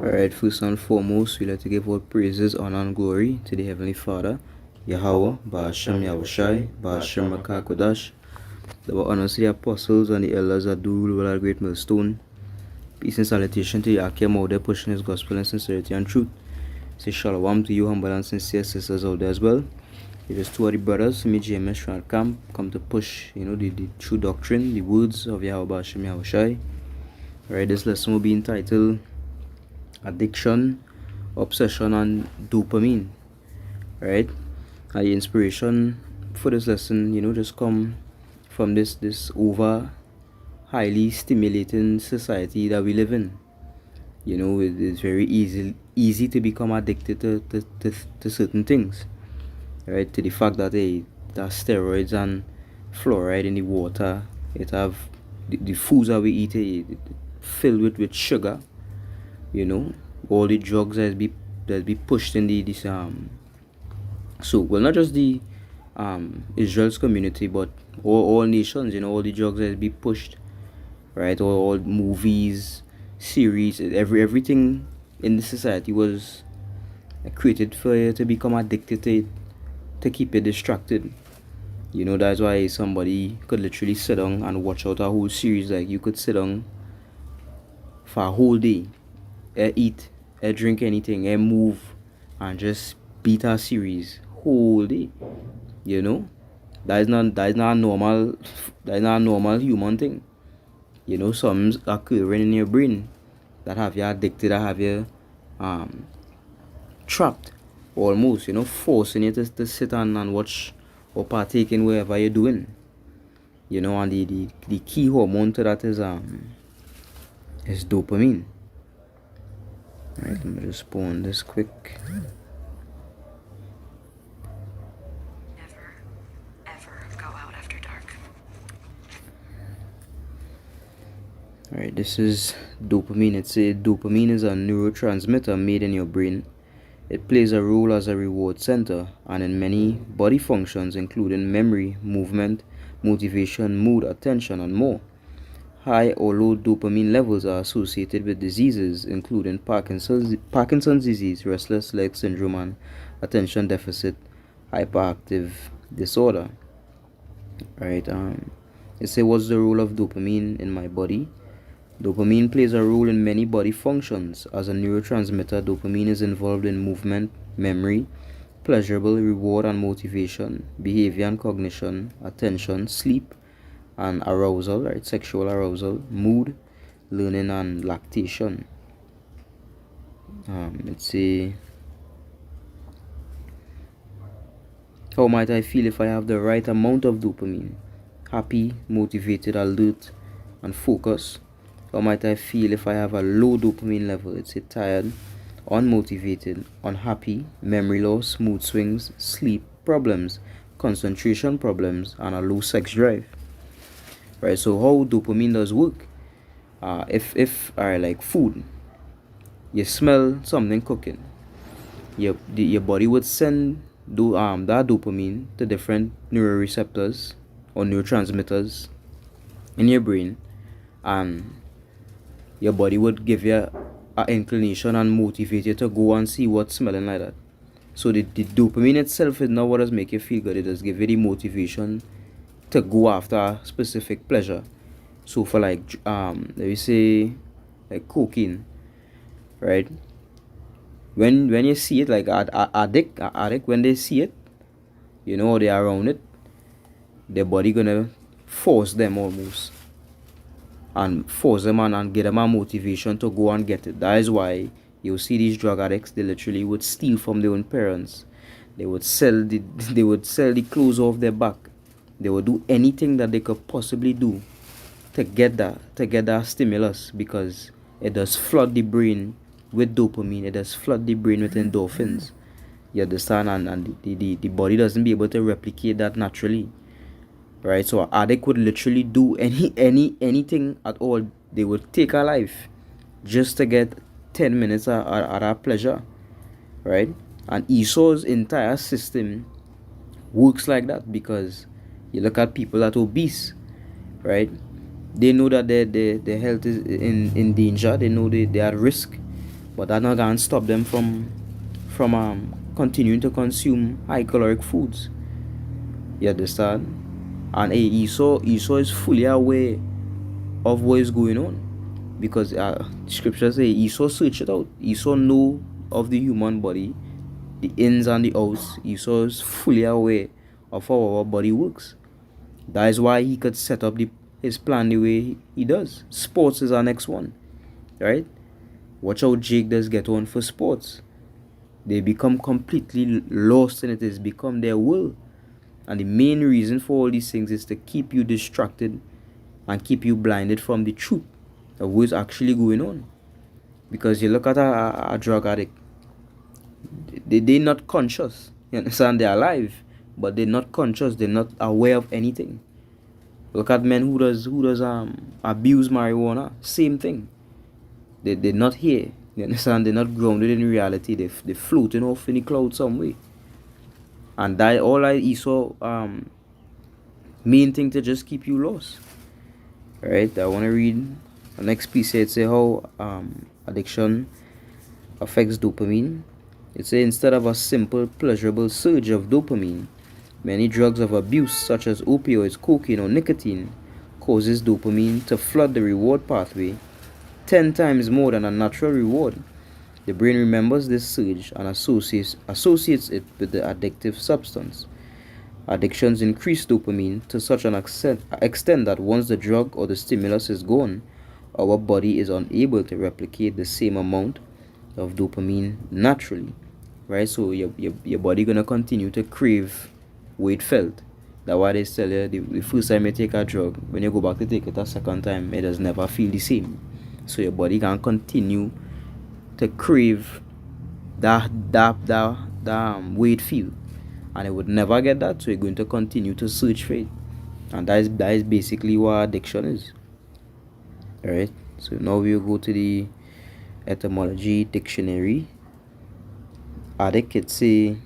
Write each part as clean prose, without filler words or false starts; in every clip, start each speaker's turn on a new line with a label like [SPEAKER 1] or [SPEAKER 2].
[SPEAKER 1] Alright, first and foremost, we like to give all praises, honor, and glory to the Heavenly Father, Yahweh, Ba'ashem Yahushai, Ba'ashem Makakodash. The honors to the apostles and the elders that do rule over our great millstone. Peace and salutation to Yakim out there pushing his gospel in sincerity and truth. Say shalom to you, humble and sincere sisters out there as well. It is two of the brothers, me James Strand Camp, come to push, the true doctrine, the words of Yahweh Ba'ashem Yahushai. Alright, this lesson will be entitled Addiction, Obsession, and Dopamine. Right? And the inspiration for this lesson, just come from this over highly stimulating society that we live in. It is very easy to become addicted to certain things. Right? To the fact that there's steroids and fluoride in the water. It have the foods that we eat filled with sugar. All the drugs that be pushed in this not just the Israel's community, but all nations, all the drugs that be pushed, right? All movies, series, everything in the society was created for you to become addicted to it, to keep you distracted. That's why somebody could literally sit down and watch out a whole series. Like, you could sit down for a whole day, eat, drink anything, move, and just beat a series whole day. That is not a normal human thing. Something's occurring in your brain that have you addicted, that have you trapped almost, forcing you to sit and watch or partake in whatever you're doing. And the key hormone to that is dopamine. Alright, let me just spawn this quick.
[SPEAKER 2] Never, ever go out after dark.
[SPEAKER 1] Alright, this is dopamine. Dopamine is a neurotransmitter made in your brain. It plays a role as a reward center and in many body functions, including memory, movement, motivation, mood, attention, and more. High or low dopamine levels are associated with diseases including Parkinson's disease, restless leg syndrome, and attention deficit hyperactive disorder. Right. It says, what's the role of dopamine in my body? Dopamine plays a role in many body functions. As a neurotransmitter, dopamine is involved in movement, memory, pleasurable, reward and motivation, behavior and cognition, attention, sleep, and arousal, right? Sexual arousal, mood, learning, and lactation. Let's see. How might I feel if I have the right amount of dopamine? Happy, motivated, alert, and focused. How might I feel if I have a low dopamine level? It's tired, unmotivated, unhappy, memory loss, mood swings, sleep problems, concentration problems, and a low sex drive. Right, so how dopamine does work? If like food, you smell something cooking, your body would send that dopamine to different neuroreceptors or neurotransmitters in your brain, and your body would give you an inclination and motivate you to go and see what's smelling like that. So the dopamine itself is not what does make you feel good. It does give you the motivation to go after a specific pleasure. So for like let me say like cocaine, right? When you see it, like addict when they see it, or they are around it, their body gonna force them almost, and force them and get them a motivation to go and get it. That is why you see these drug addicts, they literally would steal from their own parents. They would sell the clothes off their back. They would do anything that they could possibly do to get that stimulus, because it does flood the brain with dopamine. It does flood the brain with endorphins. You understand? And the body doesn't be able to replicate that naturally. Right? So an addict would literally do anything at all. They would take a life just to get 10 minutes at our pleasure. Right? And Esau's entire system works like that, because you look at people that are obese, right? They know that their health is in danger. They know they are at risk. but that not gonna stop them from continuing to consume high caloric foods. You understand? And Esau is fully aware of what is going on, because scripture say Esau search it out. Esau know of the human body, the ins and the outs. Esau is fully aware of how our body works. That is why he could set up his plan the way he does. Sports is our next one, right? Watch how Jake does get on for sports. They become completely lost in it. It's become their will. And the main reason for all these things is to keep you distracted and keep you blinded from the truth of what's actually going on. Because you look at a drug addict, they're not conscious. You understand? They're alive, but they're not conscious. They're not aware of anything. Look at men who does abuse marijuana. Same thing. They're not here. You understand? They're not grounded in reality. They're floating off in the cloud some way. And that all I saw main thing to just keep you lost. Alright, I want to read the next piece here. It say how addiction affects dopamine. It say instead of a simple pleasurable surge of dopamine, many drugs of abuse such as opioids, cocaine or nicotine causes dopamine to flood the reward pathway 10 times more than a natural reward. The brain remembers this surge and associates it with the addictive substance. Addictions increase dopamine to such an extent that once the drug or the stimulus is gone, our body is unable to replicate the same amount of dopamine naturally. Right? So your body gonna continue to crave what it felt. That's why they tell you the first time you take a drug, when you go back to take it a second time, it does never feel the same. So your body can continue to crave that way it feel, and it would never get that, so you're going to continue to search for it, and that is basically what addiction is. Alright, so now we'll go to the etymology dictionary. Addict, it say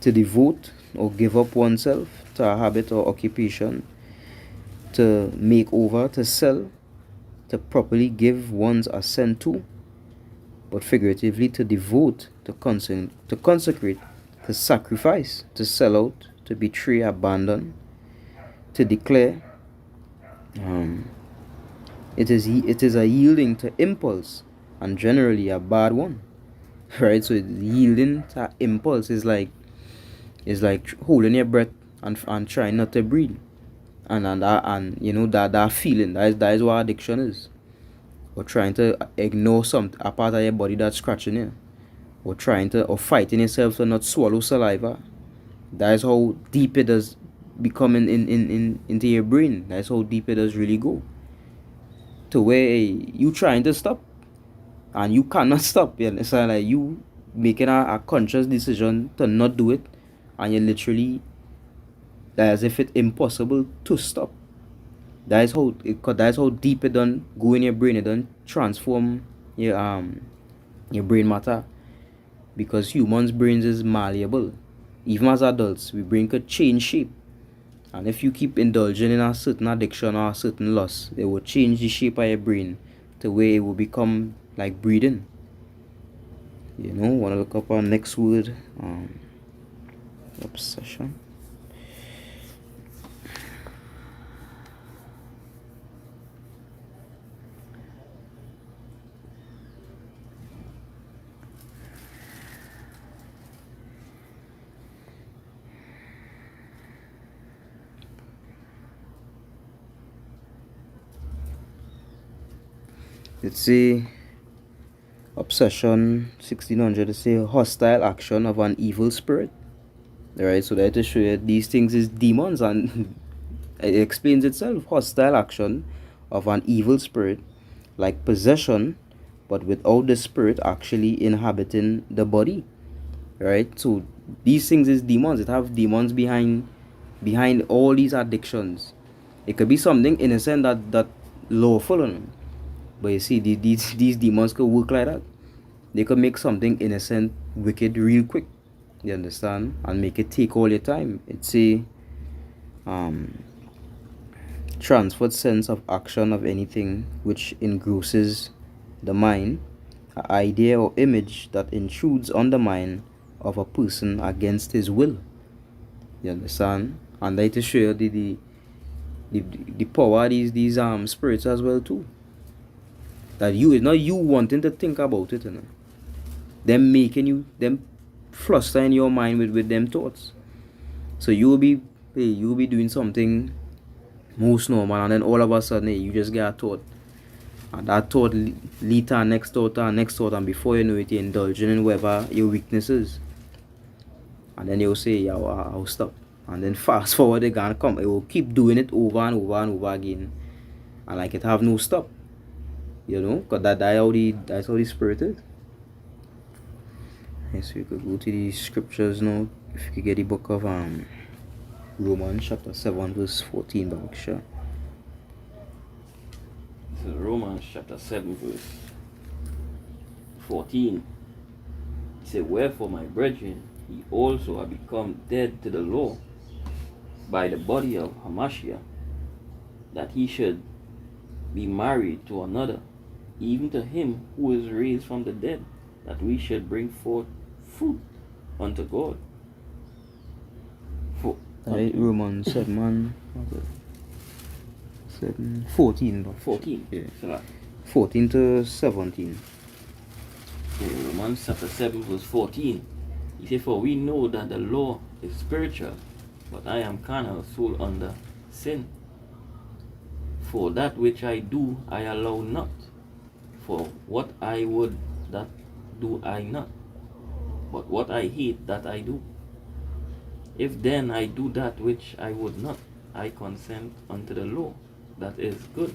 [SPEAKER 1] to devote or give up oneself to a habit or occupation, to make over, to sell, to properly give one's assent to, but figuratively to devote, to consecrate, to sacrifice, to sell out, to betray, abandon, to declare. It is a yielding to impulse, and generally a bad one, right? So yielding to impulse is like holding your breath and trying not to breathe, and you know that feeling that is what addiction is. Or trying to ignore a part of your body that's scratching you, or fighting yourself to not swallow saliva. That is how deep it does become into your brain. That's how deep it does really go, to where you trying to stop and you cannot stop. You understand? Like you making a conscious decision to not do it, and you literally, as if it's impossible to stop. That is how deep it done go in your brain. It done transform your brain matter, because humans' brains is malleable. Even as adults, we brain could change shape, and if you keep indulging in a certain addiction or a certain loss, it will change the shape of your brain to where it will become like breathing. You know, wanna look up our next word, obsession. Let's say obsession 1600. Let's say hostile action of an evil spirit. Alright, so that to show you these things is demons, and it explains itself. Hostile action of an evil spirit, like possession, but without the spirit actually inhabiting the body. Right? So these things is demons. It have demons behind all these addictions. It could be something innocent that lawful. But you see, these demons could work like that. They could make something innocent wicked real quick. You understand? And make it take all your time. It's a transferred sense of action of anything which engrosses the mind, an idea or image that intrudes on the mind of a person against his will. You understand? And that to show you the power of these spirits as well too. That you, it's not you wanting to think about it, you know. Them making you, them flustering your mind with them thoughts. So you'll be doing something most normal, and then all of a sudden you just get a thought, and that thought lead to our next thought, and before you know it, you're indulging in whatever your weakness is. And then you'll say, yeah, I'll stop. And then fast forward, they're gonna come. It will keep doing it over and over and over again, and like it have no stop. You know, because that's how the spirit is. Okay, so you could go to the scriptures now. If you could get the book of Romans chapter 7 verse 14, back sure.
[SPEAKER 3] This is Romans chapter 7 verse 14. He said, wherefore, my brethren, ye also are become dead to the law by the body of Hamashiach, that he should be married to another, even to him who is raised from the dead, that we should bring forth fruit unto God.
[SPEAKER 1] Romans 7, 14.
[SPEAKER 3] 14.
[SPEAKER 1] Yeah.
[SPEAKER 3] So
[SPEAKER 1] 14 to 17.
[SPEAKER 3] Romans chapter 7 verse 14. He said, for we know that the law is spiritual, but I am carnal, sold under sin. For that which I do, I allow not. For what I would, that do I not. But what I hate, that I do. If then I do that which I would not, I consent unto the law, that is good.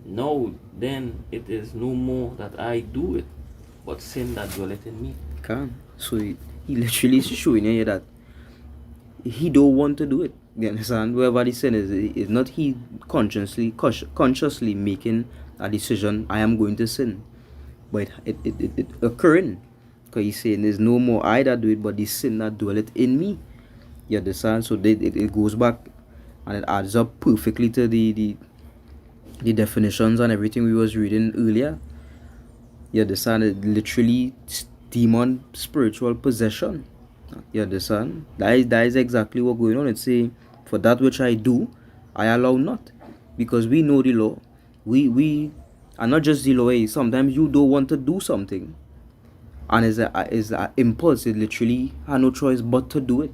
[SPEAKER 3] No, then it is no more that I do it, but sin that dwelleth in me.
[SPEAKER 1] So he literally is showing you that he don't want to do it. You understand? Wherever the sin is not he consciously making a decision, I am going to sin. But it occurring. Because he's saying there's no more I that do it, but the sin that dwelleth in me. You understand? So it goes back and it adds up perfectly to the definitions and everything we was reading earlier. You understand? It literally demon spiritual possession. You understand? That is exactly what going on. It's saying, for that which I do, I allow not. Because we know the law. We are not just the law. Sometimes you don't want to do something, and is a impulse. It literally have no choice but to do it.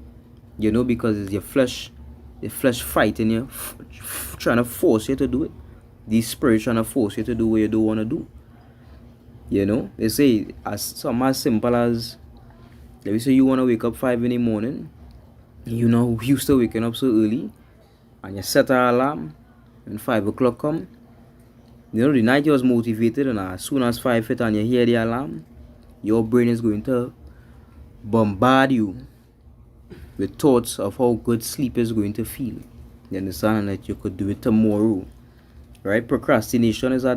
[SPEAKER 1] You know, because it's your flesh fighting you, trying to force you to do it. The spirit trying to force you to do what you don't want to do. You know, they say as simple as, let me say you want to wake up 5 in the morning. You know, used to waking up so early, and you set an alarm, and 5 o'clock come. You know, the night you was motivated, and as soon as 5 hit and you hear the alarm, your brain is going to bombard you with thoughts of how good sleep is going to feel. You understand? And that you could do it tomorrow. Right? Procrastination is our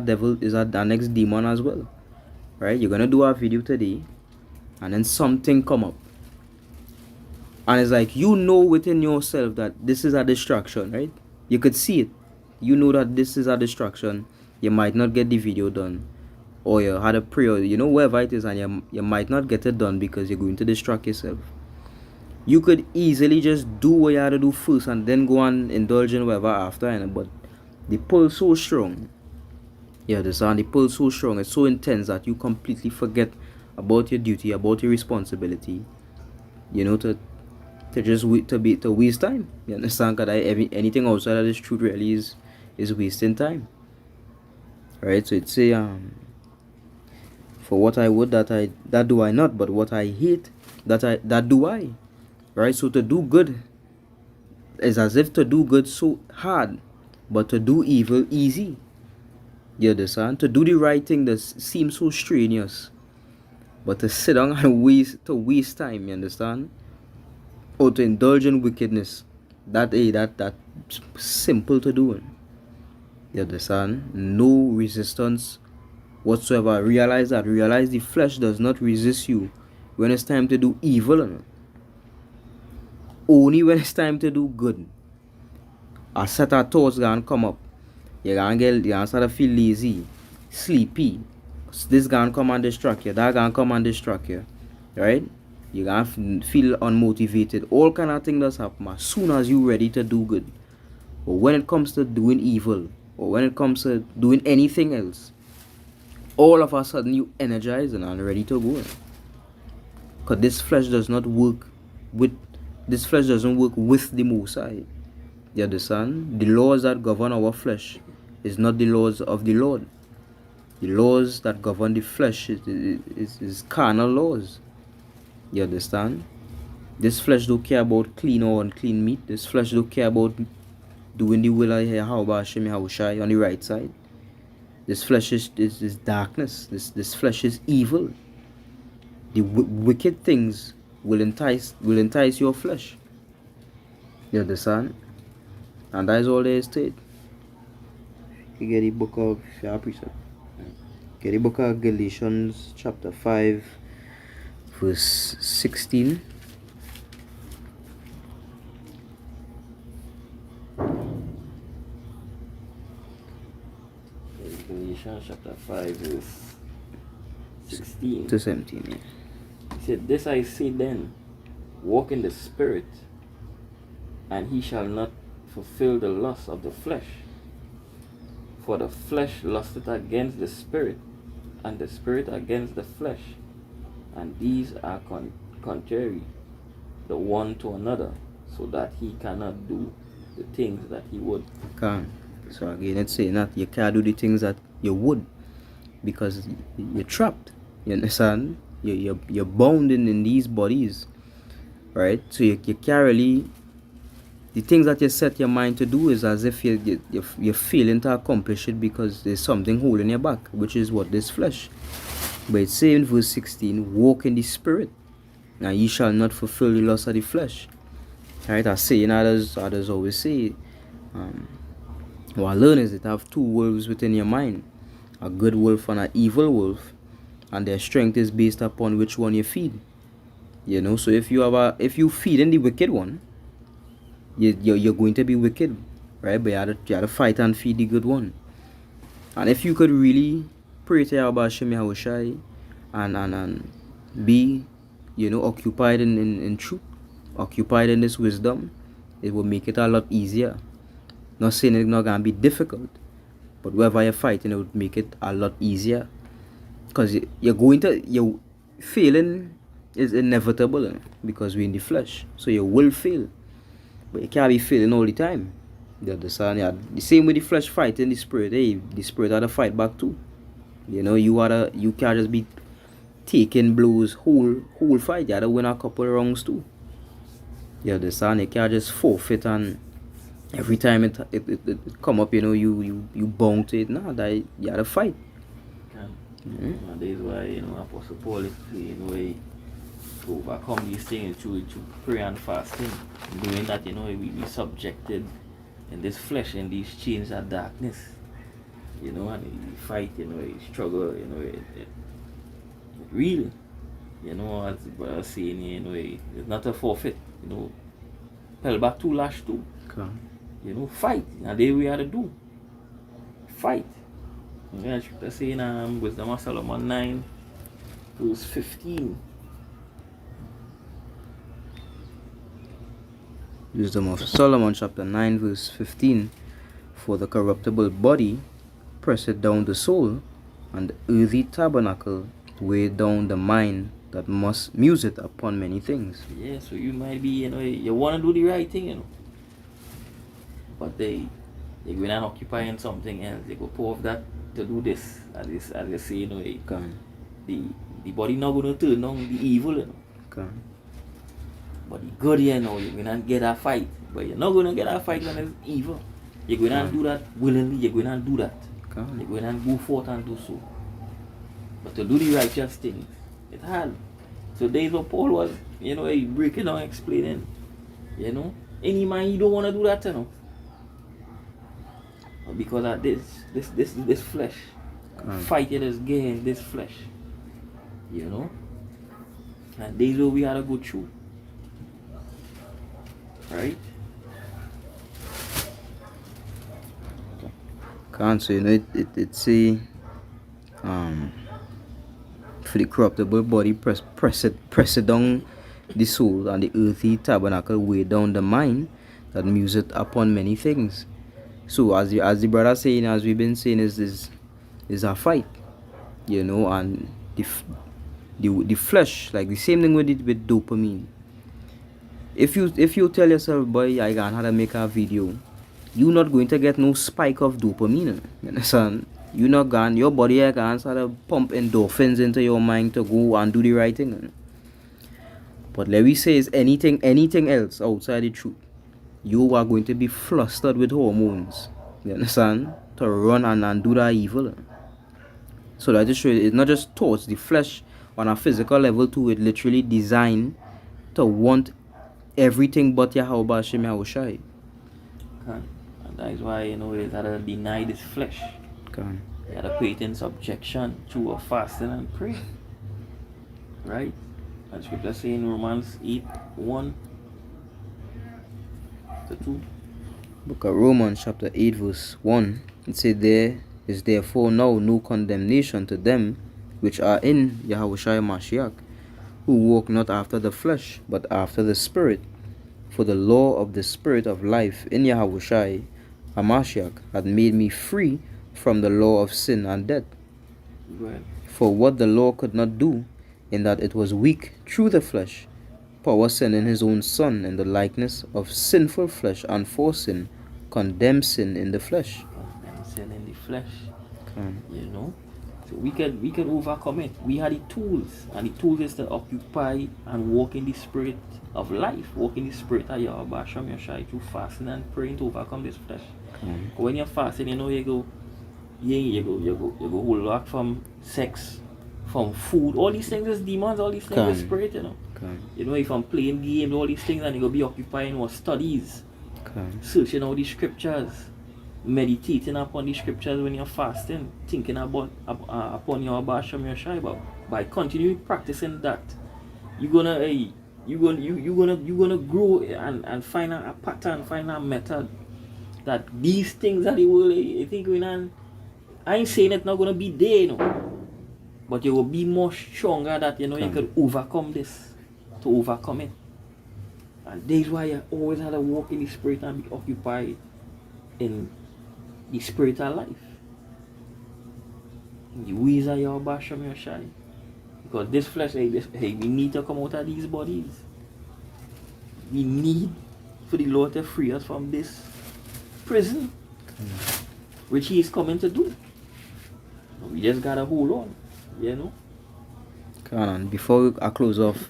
[SPEAKER 1] next demon as well. Right? You're gonna do a video today, and then something come up. And it's like, you know within yourself that this is a distraction, right? You could see it. You know that this is a distraction. You might not get the video done. Or you had a prayer, you know, wherever it is, and you might not get it done because you're going to distract yourself. You could easily just do what you had to do first and then go and indulge in whatever after, but the pull so strong. You understand? The pull so strong, it's so intense that you completely forget about your duty, about your responsibility. You know, to waste time. You understand? Because anything outside of this truth really is wasting time. Right? So it's a for what I would, that do I not, but what I hate, that do I. Right? So to do good is as if to do good so hard, but to do evil easy. You understand? To do the right thing that seems so strenuous, but to sit down and waste time. You understand? Or to indulge in wickedness, that simple to do. You understand? No resistance whatsoever. Realize the flesh does not resist you when it's time to do evil. Only when it's time to do good. A set of thoughts gonna come up. You're gonna start to feel lazy, sleepy, This gonna come and distract you, that gonna come and distract you, right? You gonna feel unmotivated. All kind of things does happen as soon as you ready to do good. But when it comes to doing evil, or when it comes to doing anything else, all of a sudden you energized and ready to go. Because this flesh doesn't work with the Most High. You understand? The laws that govern our flesh is not the laws of the Lord. The laws that govern the flesh is carnal laws. You understand? This flesh don't care about clean or unclean meat. This flesh don't care about doing the will of Yahweh Hashem Yahushai on the right side. This flesh is darkness. This flesh is evil. The wicked things will entice your flesh. You understand? And that is all there is to it. You get the book of Get the book of Galatians chapter 5 verse 16.
[SPEAKER 3] Galatians chapter 5 verse 16
[SPEAKER 1] to 17. Yeah.
[SPEAKER 3] He said, "This I say then, walk in the Spirit, and he shall not fulfill the lust of the flesh. For the flesh lusteth against the Spirit, and the Spirit against the flesh, and these are contrary the one to another, so that he cannot do the things that he would."
[SPEAKER 1] So again, it's saying that you can't do the things that you would, because you're trapped. You understand? You're bound in these bodies, right? So you can't really, the things that you set your mind to do is as if you're failing to accomplish it because there's something holding your back, which is what? This flesh. But it's saying in verse 16, walk in the Spirit, and ye shall not fulfill the lust of the flesh. Right? As saying others always say, what I learn is that have two wolves within your mind, a good wolf and an evil wolf, and their strength is based upon which one you feed. You know, so if you feed in the wicked one, you're going to be wicked, right? But you have to fight and feed the good one. And if you could really pray to Yahweh Hashem Yahushai and be, occupied in truth, occupied in this wisdom, it will make it a lot easier. Not saying it's not gonna be difficult, but wherever you're fighting, it would make it a lot easier. Because your failing is inevitable, because we're in the flesh, so you will fail. But you can't be failing all the time. You understand? Yeah. The same with the flesh fighting the spirit. The spirit had to fight back too. You can't just be taking blows whole fight. You had to win a couple of rounds too. You understand? You can't just forfeit and every time it come up, you bound to it. Nah, that you had to fight.
[SPEAKER 3] And that is why, Apostle Paul is saying, to overcome these things through prayer and fasting. Doing that, we be subjected in this flesh and these chains of darkness. And you fight, you struggle, it real. As the brother was saying, it's not a forfeit. Pell back to lash too. Fight. And they we have to do. Fight. Yeah, Scripture saying Wisdom of Solomon 9 verse 15.
[SPEAKER 1] Wisdom of Solomon chapter 9 verse 15. For the corruptible body presseth down the soul, and the earthy tabernacle weigh down the mind that must muse it upon many things.
[SPEAKER 3] Yeah, so you might be, you want to do the right thing, but they're going to occupy in something else. They go pour off that to do this. As they say, the body not going to turn on the evil, But the good, you're going to get a fight. But you're not going to get a fight when it's evil. You're going to do that willingly. You're going to do that. You're going to go forth and do so. But to do the righteous things, it's hard. So days of Paul was, he breaking down, explaining, any man you don't want to do that, because of this flesh. Fight it against this flesh. And days where we had to go through. Right?
[SPEAKER 1] Can't say, it say, For the corruptible body, press it down the soul, and the earthy tabernacle weigh down the mind that museth upon many things. So as the brother saying, as we've been saying, is a fight, and the flesh, like the same thing with dopamine. If you tell yourself, boy, I can how to make a video, you're not going to get no spike of dopamine. You understand? You're not going, your body can start to pump endorphins into your mind to go and do the right thing. But let me say, is anything else outside the truth, you are going to be flustered with hormones. You understand? To run and do that evil. So that just shows it's not just thoughts, the flesh on a physical level too, it literally designed to want everything but Yahweh Hashem Yahushai.
[SPEAKER 3] And that is why, you had to deny this flesh. You had to put it in subjection through a fasting and pray. Right? As scripture say in Romans 8:1-2.
[SPEAKER 1] Book of Romans chapter 8 verse 1. It said, there is therefore now no condemnation to them which are in Yahushua Mashiach, who walk not after the flesh, but after the Spirit. For the law of the Spirit of life in Yahushua Mashiach had made me free from the law of sin and death.
[SPEAKER 3] Right.
[SPEAKER 1] For what the law could not do, in that it was weak through the flesh, power sending his own Son in the likeness of sinful flesh, and for sin, condemned sin in the flesh.
[SPEAKER 3] Condemned sin in the flesh. So we could overcome it. We had the tools, and the tools is to occupy and walk in the spirit of life, walk in the spirit of Yahweh Hashem Yahshai through fasting and praying to overcome this flesh. When you're fasting, you go hold back from sex, from food. All these things is demons, all these things is spirit, if I'm playing games, all these things, and you go be occupying with studies, searching all the scriptures, meditating upon the scriptures when you're fasting, thinking about upon your Hashem Yahshai. But by continuing practicing that, you're gonna grow and find a pattern, find a method that these things that the world I think I ain't saying it's not gonna be there, but you will be more stronger that you could overcome this, to overcome it. And that's why you always have to walk in the spirit and be occupied in the spiritual life. In the ways of your Hashem Yahshai. Because this flesh, we need to come out of these bodies. We need for the Lord to free us from this prison, which He is coming to do. We just gotta hold on,
[SPEAKER 1] Come on, before we close off.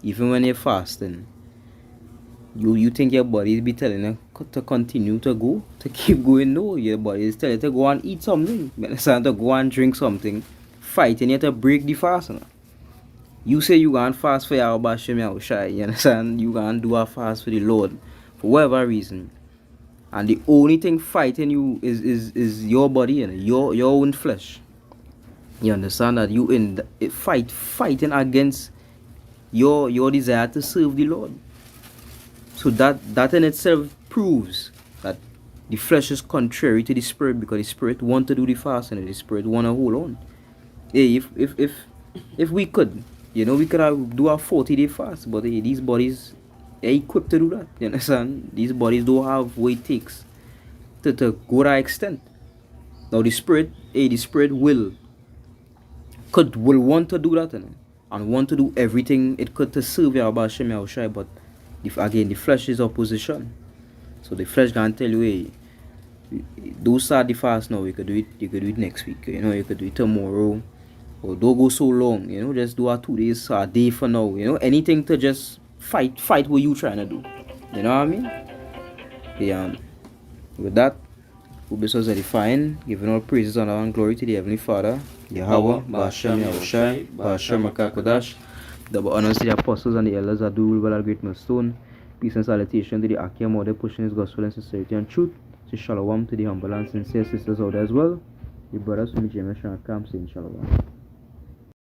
[SPEAKER 1] Even when you're fasting, you think your body be telling you to continue to go, to keep going. No, your body is telling you to go and eat something. You understand? To go and drink something, fighting you to break the fast. You say you gonna fast for your Hashem Yahushai, you understand? You gonna do a fast for the Lord for whatever reason, and the only thing fighting you is your body and your own flesh. You understand that you in the, fighting against your desire to serve the Lord. So that in itself proves that the flesh is contrary to the spirit, because the spirit want to do the fasting and the spirit want to hold on. Hey, if we could, we could do a 40-day fast, but hey, these bodies are equipped to do that. You understand? These bodies don't have what it takes to go that extent. Now the spirit will want to do that, and want to do everything it could to serve Yahweh Hashem Yahushai, but again the flesh is opposition. So the flesh can tell you, hey, don't start the fast now, you could do it next week, you could do it tomorrow, or don't go so long, just do a 2 days, a day for now, anything to just fight what you trying to do. You know what I mean? Yeah. With that, we'll be so edifying, giving all praises, honor, and glory to the Heavenly Father, Yahweh, Ba'ashem Yahushai, Ba'ashem HaKadosh. Double honors to the apostles and the elders that do well at Great Millstone. Peace and salutation to the Akia mother pushing His gospel in sincerity and truth. Say shalom to the humble and sincere sisters out there as well. The brothers from the James Camp saying shalom.